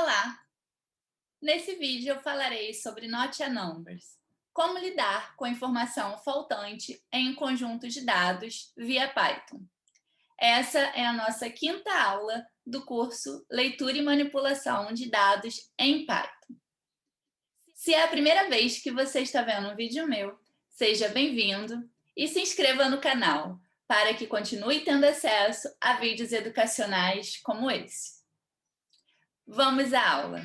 Olá! Nesse vídeo eu falarei sobre Not a Numbers, como lidar com a informação faltante em um conjunto de dados via Python. Essa é a nossa quinta aula do curso Leitura e Manipulação de Dados em Python. Se é a primeira vez que você está vendo um vídeo meu, seja bem-vindo e se inscreva no canal para que continue tendo acesso a vídeos educacionais como esse. Vamos à aula!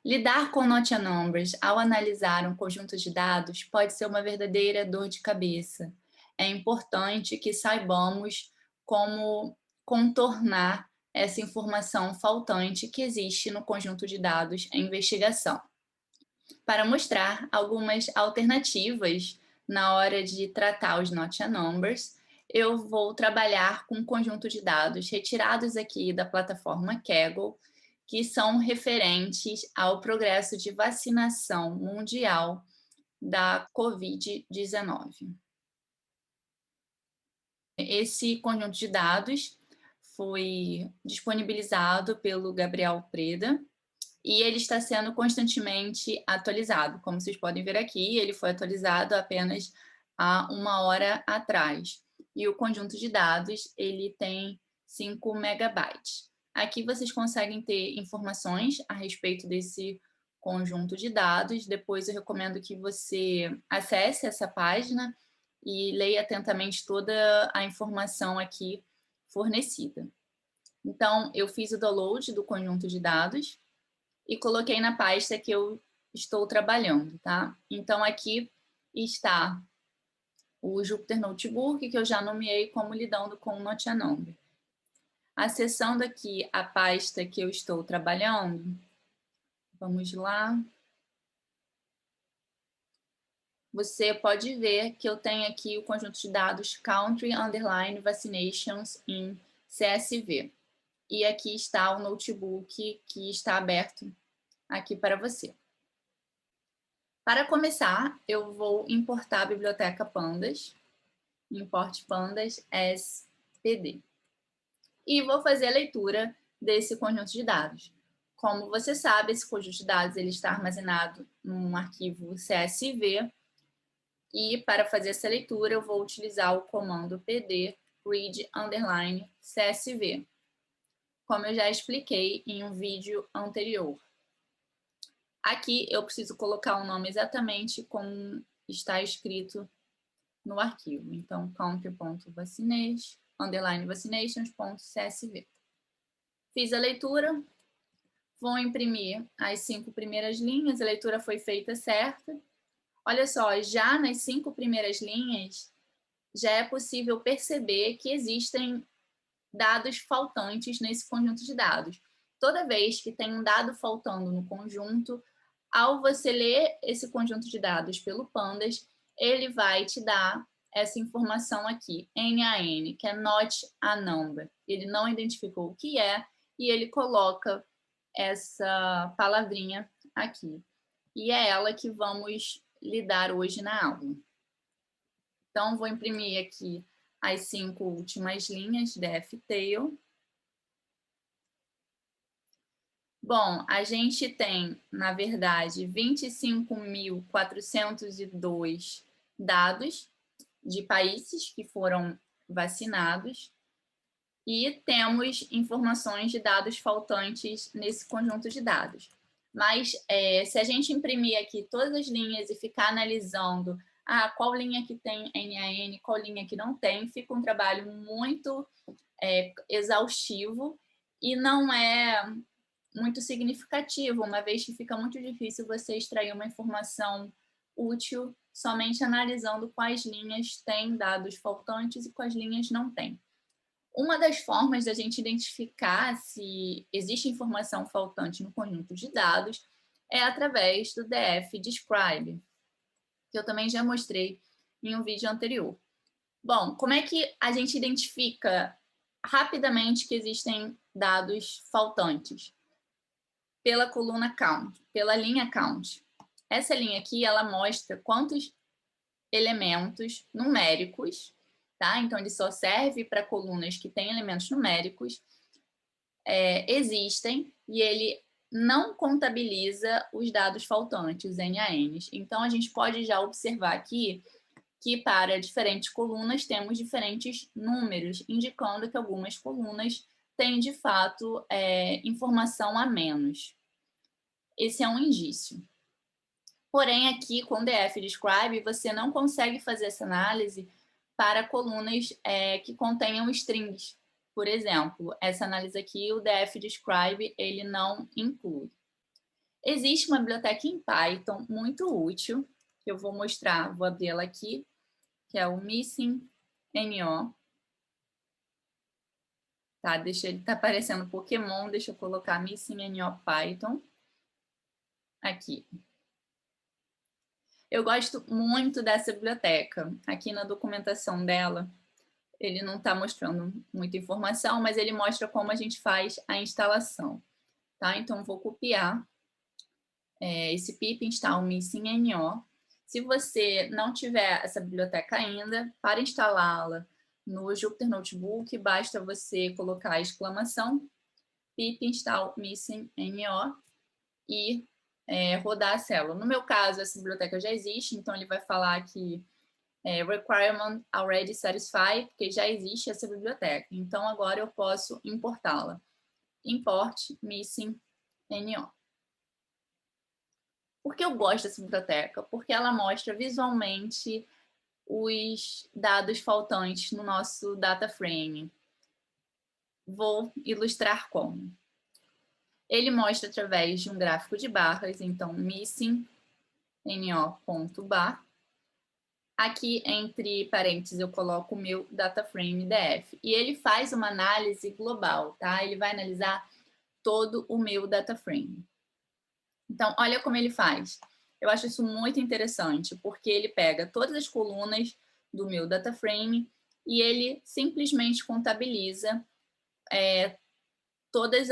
Lidar com Not a Numbers ao analisar um conjunto de dados pode ser uma verdadeira dor de cabeça. É importante que saibamos como contornar essa informação faltante que existe no conjunto de dados em investigação. Para mostrar algumas alternativas na hora de tratar os Not a Numbers, eu vou trabalhar com um conjunto de dados retirados aqui da plataforma Kaggle, que são referentes ao progresso de vacinação mundial da Covid-19. Esse conjunto de dados foi disponibilizado pelo Gabriel Preda e ele está sendo constantemente atualizado. Como vocês podem ver aqui, ele foi atualizado apenas há 1 hora atrás. E o conjunto de dados, ele tem 5 megabytes. Aqui vocês conseguem ter informações a respeito desse conjunto de dados. Depois eu recomendo que você acesse essa página e leia atentamente toda a informação aqui fornecida. Então, eu fiz o download do conjunto de dados e coloquei na pasta que eu estou trabalhando, tá? Então, aqui está o Jupyter Notebook, que eu já nomeei como lidando com o Not a Number. Acessando aqui a pasta que eu estou trabalhando, vamos lá. Você pode ver que eu tenho aqui o conjunto de dados Country Underline Vaccinations in CSV. E aqui está o notebook que está aberto aqui para você. Para começar, eu vou importar a biblioteca Pandas, import pandas as pd. E vou fazer a leitura desse conjunto de dados. Como você sabe, esse conjunto de dados ele está armazenado num arquivo CSV, e para fazer essa leitura eu vou utilizar o comando pd read_csv, como eu já expliquei em um vídeo anterior. Aqui eu preciso colocar o nome exatamente como está escrito no arquivo. Então, country.vaccinations_vaccinations.csv. Fiz a leitura, vou imprimir as 5 primeiras linhas, a leitura foi feita certa. Olha só, já nas 5 primeiras linhas, já é possível perceber que existem dados faltantes nesse conjunto de dados. Toda vez que tem um dado faltando no conjunto, ao você ler esse conjunto de dados pelo Pandas, ele vai te dar essa informação aqui, NaN, que é Not a Number. Ele não identificou o que é e ele coloca essa palavrinha aqui. E é ela que vamos lidar hoje na aula. Então, vou imprimir aqui as 5 últimas linhas, def_tail. Bom, a gente tem, na verdade, 25.402 dados de países que foram vacinados e temos informações de dados faltantes nesse conjunto de dados. Mas se a gente imprimir aqui todas as linhas e ficar analisando qual linha que tem NaN, qual linha que não tem, fica um trabalho muito exaustivo e não é muito significativo, uma vez que fica muito difícil você extrair uma informação útil somente analisando quais linhas têm dados faltantes e quais linhas não têm. Uma das formas da gente identificar se existe informação faltante no conjunto de dados é através do df_describe, que eu também já mostrei em um vídeo anterior. Bom, como é que a gente identifica rapidamente que existem dados faltantes? Pela coluna count, pela linha count. Essa linha aqui, ela mostra quantos elementos numéricos, tá? Então, ele só serve para colunas que têm elementos numéricos, existem, e ele não contabiliza os dados faltantes, os NaNs. Então, a gente pode já observar aqui que para diferentes colunas temos diferentes números, indicando que algumas colunas têm, de fato, informação a menos. Esse é um indício. Porém, aqui com o df-describe, você não consegue fazer essa análise para colunas que contenham strings. Por exemplo, essa análise aqui, o df-describe, ele não inclui. Existe uma biblioteca em Python muito útil, que eu vou mostrar, vou abrir ela aqui, que é o missing.no. Tá, ele tá aparecendo Pokémon, deixa eu colocar missing.no Python. Aqui. Eu gosto muito dessa biblioteca. Aqui na documentação dela, ele não está mostrando muita informação, mas ele mostra como a gente faz a instalação. Tá? Então, vou copiar esse pip install missing.no. Se você não tiver essa biblioteca ainda, para instalá-la no Jupyter Notebook, basta você colocar a exclamação pip install missing.no e rodar a célula. No meu caso, essa biblioteca já existe, então ele vai falar que requirement already satisfied, porque já existe essa biblioteca. Então, agora eu posso importá-la. Import missing.no. Por que eu gosto dessa biblioteca? Porque ela mostra visualmente os dados faltantes no nosso data frame. Vou ilustrar como. Ele mostra através de um gráfico de barras, então missing.no.bar. Aqui, entre parênteses, eu coloco o meu data frame DF. E ele faz uma análise global, tá? Ele vai analisar todo o meu data frame. Então, olha como ele faz. Eu acho isso muito interessante, porque ele pega todas as colunas do meu data frame e ele simplesmente contabiliza todos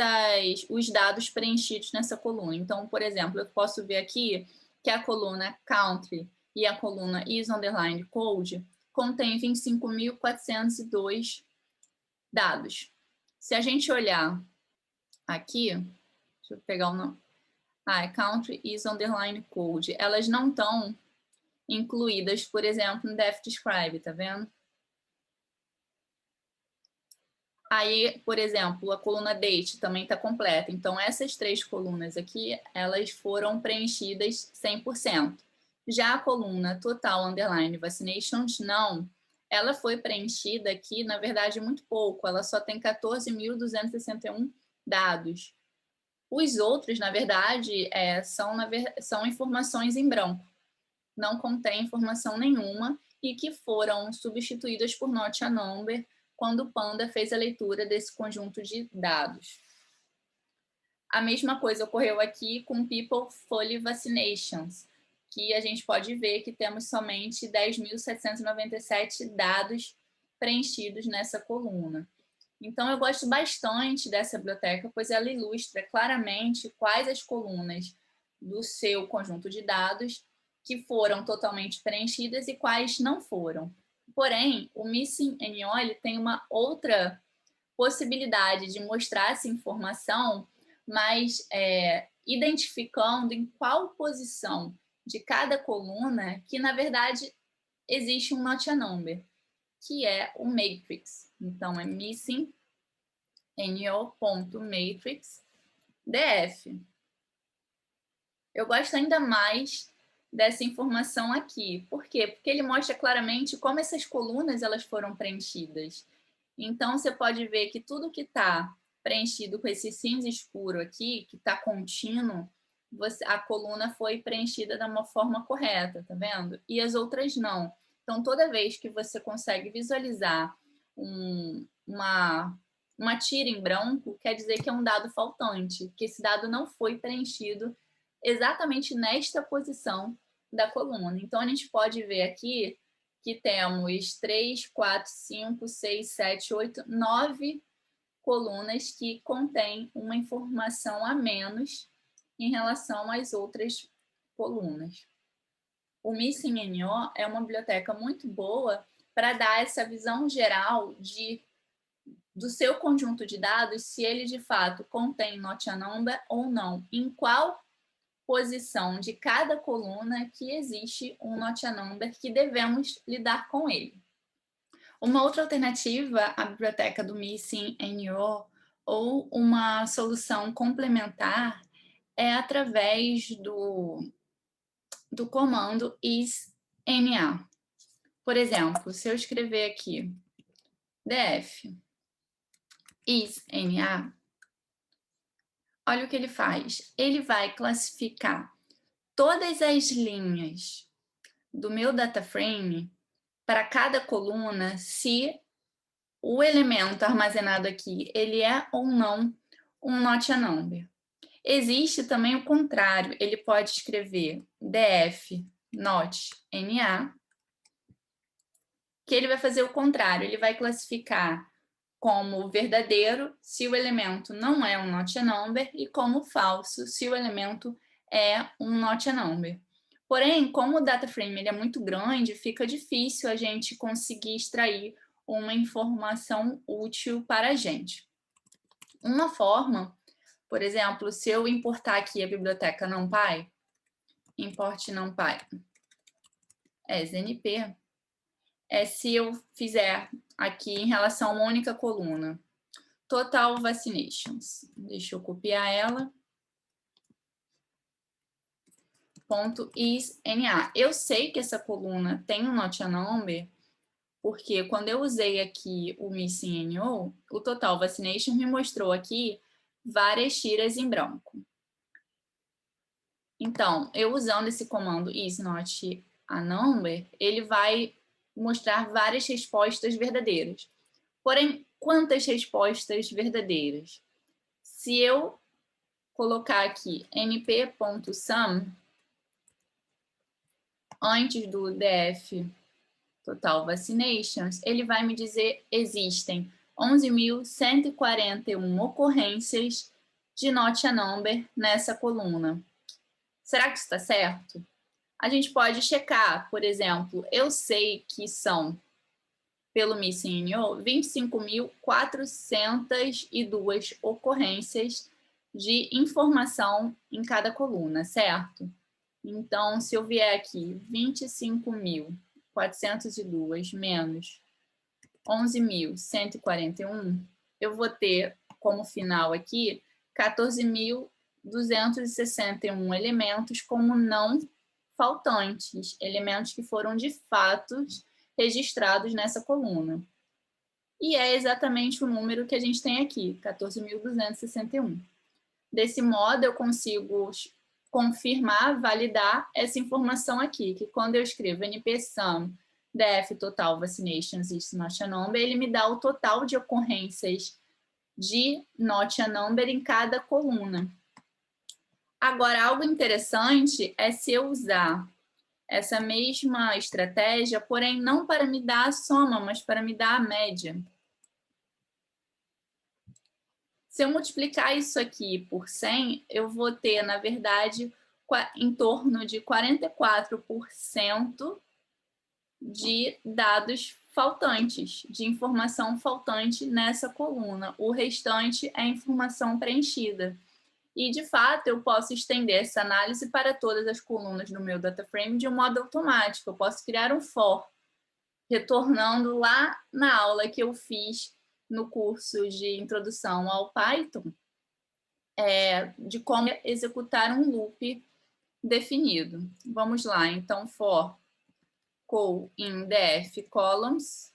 os dados preenchidos nessa coluna. Então, por exemplo, eu posso ver aqui que a coluna country e a coluna is_code contém 25.402 dados. Se a gente olhar aqui, deixa eu pegar o nome. Country is_code. Elas não estão incluídas, por exemplo, no df-describe, tá vendo? Aí, por exemplo, a coluna date também está completa. Então, essas 3 colunas aqui, elas foram preenchidas 100%. Já a coluna total underline vaccinations, não. Ela foi preenchida aqui, na verdade, muito pouco. Ela só tem 14.261 dados. Os outros, na verdade, são informações em branco. Não contém informação nenhuma e que foram substituídas por not a number quando o Panda fez a leitura desse conjunto de dados. A mesma coisa ocorreu aqui com People Fully Vaccinations, que a gente pode ver que temos somente 10.797 dados preenchidos nessa coluna. Então, eu gosto bastante dessa biblioteca, pois ela ilustra claramente quais as colunas do seu conjunto de dados que foram totalmente preenchidas e quais não foram. Porém, o missing.no ele tem uma outra possibilidade de mostrar essa informação, mas identificando em qual posição de cada coluna que, na verdade, existe um not a number, que é o matrix. Então, é missing.no.matrix.df. Eu gosto ainda mais dessa informação aqui. Por quê? Porque ele mostra claramente como essas colunas elas foram preenchidas. Então, você pode ver que tudo que está preenchido com esse cinza escuro aqui, que está contínuo, a coluna foi preenchida de uma forma correta, tá vendo? E as outras não. Então, toda vez que você consegue visualizar uma tira em branco, quer dizer que é um dado faltante, que esse dado não foi preenchido exatamente nesta posição da coluna. Então, a gente pode ver aqui que temos 3, 4, 5, 6, 7, 8, 9 colunas que contêm uma informação a menos em relação às outras colunas. O Missing NO é uma biblioteca muito boa para dar essa visão geral do seu conjunto de dados, se ele de fato contém not a number ou não, em qual posição de cada coluna que existe um not a number que devemos lidar com ele. Uma outra alternativa à biblioteca do Missing NO ou uma solução complementar é através do comando isNA. Por exemplo, se eu escrever aqui df isNA, olha o que ele faz. Ele vai classificar todas as linhas do meu data frame para cada coluna se o elemento armazenado aqui ele é ou não um not a number. Existe também o contrário, ele pode escrever df not na, que ele vai fazer o contrário, ele vai classificar como verdadeiro se o elemento não é um not a number e como falso se o elemento é um not a number. Porém, como o data frame ele é muito grande, fica difícil a gente conseguir extrair uma informação útil para a gente. Uma forma, por exemplo, se eu importar aqui a biblioteca NumPy, import NumPy as np, se eu fizer aqui em relação a uma única coluna, total vaccinations. Deixa eu copiar ela. Ponto .isNA. Eu sei que essa coluna tem um not a number, porque quando eu usei aqui o Missing NO, o total vaccination me mostrou aqui várias tiras em branco. Então, eu usando esse comando isNotANumber, ele vai mostrar várias respostas verdadeiras. Porém, quantas respostas verdadeiras? Se eu colocar aqui np.sum antes do df total vaccinations, ele vai me dizer existem 11.141 ocorrências de not a number nessa coluna. Será que isso está certo? A gente pode checar, por exemplo, eu sei que são, pelo Missing NO, 25.402 ocorrências de informação em cada coluna, certo? Então, se eu vier aqui 25.402 menos 11.141, eu vou ter como final aqui 14.261 elementos como não faltantes, elementos que foram de fato registrados nessa coluna. E é exatamente o número que a gente tem aqui, 14.261. Desse modo, eu consigo confirmar, validar essa informação aqui, que quando eu escrevo npsum df total vaccinations is not a number, ele me dá o total de ocorrências de not a number em cada coluna. Agora, algo interessante é se eu usar essa mesma estratégia, porém não para me dar a soma, mas para me dar a média. Se eu multiplicar isso aqui por 100, eu vou ter, na verdade, em torno de 44% de dados faltantes, de informação faltante nessa coluna. O restante é informação preenchida. E, de fato, eu posso estender essa análise para todas as colunas do meu data frame de um modo automático. Eu posso criar um for, retornando lá na aula que eu fiz no curso de introdução ao Python, de como executar um loop definido. Vamos lá, então, for call in df columns.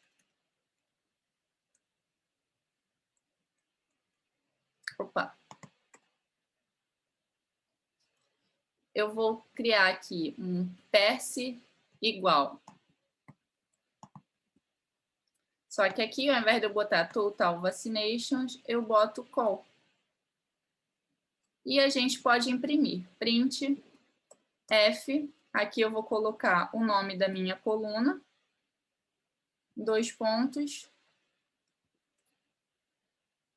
Opa. Eu vou criar aqui um perse igual. Só que aqui, ao invés de eu botar total vaccinations, eu boto call. E a gente pode imprimir. Print F. Aqui eu vou colocar o nome da minha coluna. 2 pontos.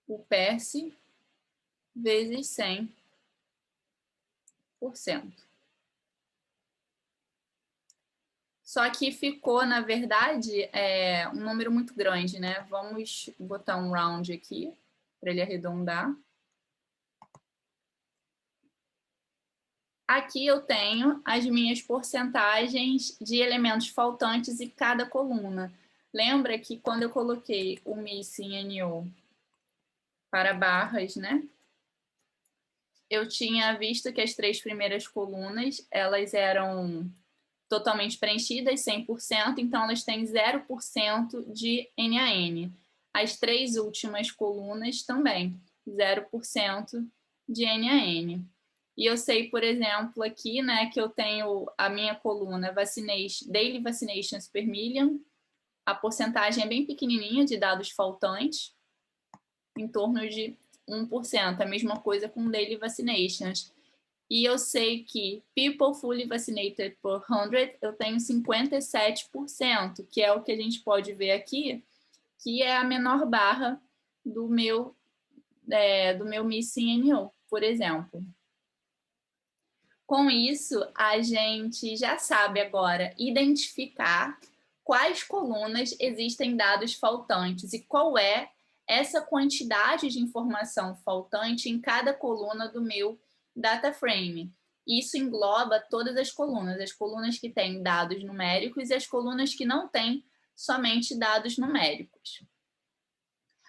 O perse vezes 100%. Só que ficou, na verdade, um número muito grande, né? Vamos botar um round aqui, para ele arredondar. Aqui eu tenho as minhas porcentagens de elementos faltantes em cada coluna. Lembra que quando eu coloquei o missing NO para barras, né? Eu tinha visto que as 3 primeiras colunas, elas eram totalmente preenchidas, 100%, então elas têm 0% de NaN. As 3 últimas colunas também, 0% de NaN. E eu sei, por exemplo, aqui, né, que eu tenho a minha coluna Daily Vaccinations per Million, a porcentagem é bem pequenininha de dados faltantes, em torno de 1%, a mesma coisa com Daily Vaccinations. E eu sei que people fully vaccinated per 100, eu tenho 57%, que é o que a gente pode ver aqui, que é a menor barra do meu missing NO, por exemplo. Com isso, a gente já sabe agora identificar quais colunas existem dados faltantes e qual é essa quantidade de informação faltante em cada coluna do meu data frame. Isso engloba todas as colunas que têm dados numéricos e as colunas que não têm somente dados numéricos.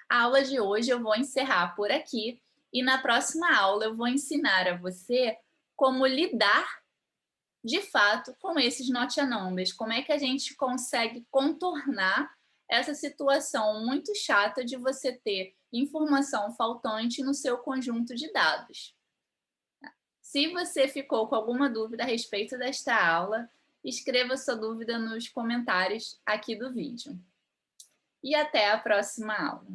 A aula de hoje eu vou encerrar por aqui e na próxima aula eu vou ensinar a você como lidar de fato com esses not a numbers, como é que a gente consegue contornar essa situação muito chata de você ter informação faltante no seu conjunto de dados. Se você ficou com alguma dúvida a respeito desta aula, escreva sua dúvida nos comentários aqui do vídeo. E até a próxima aula.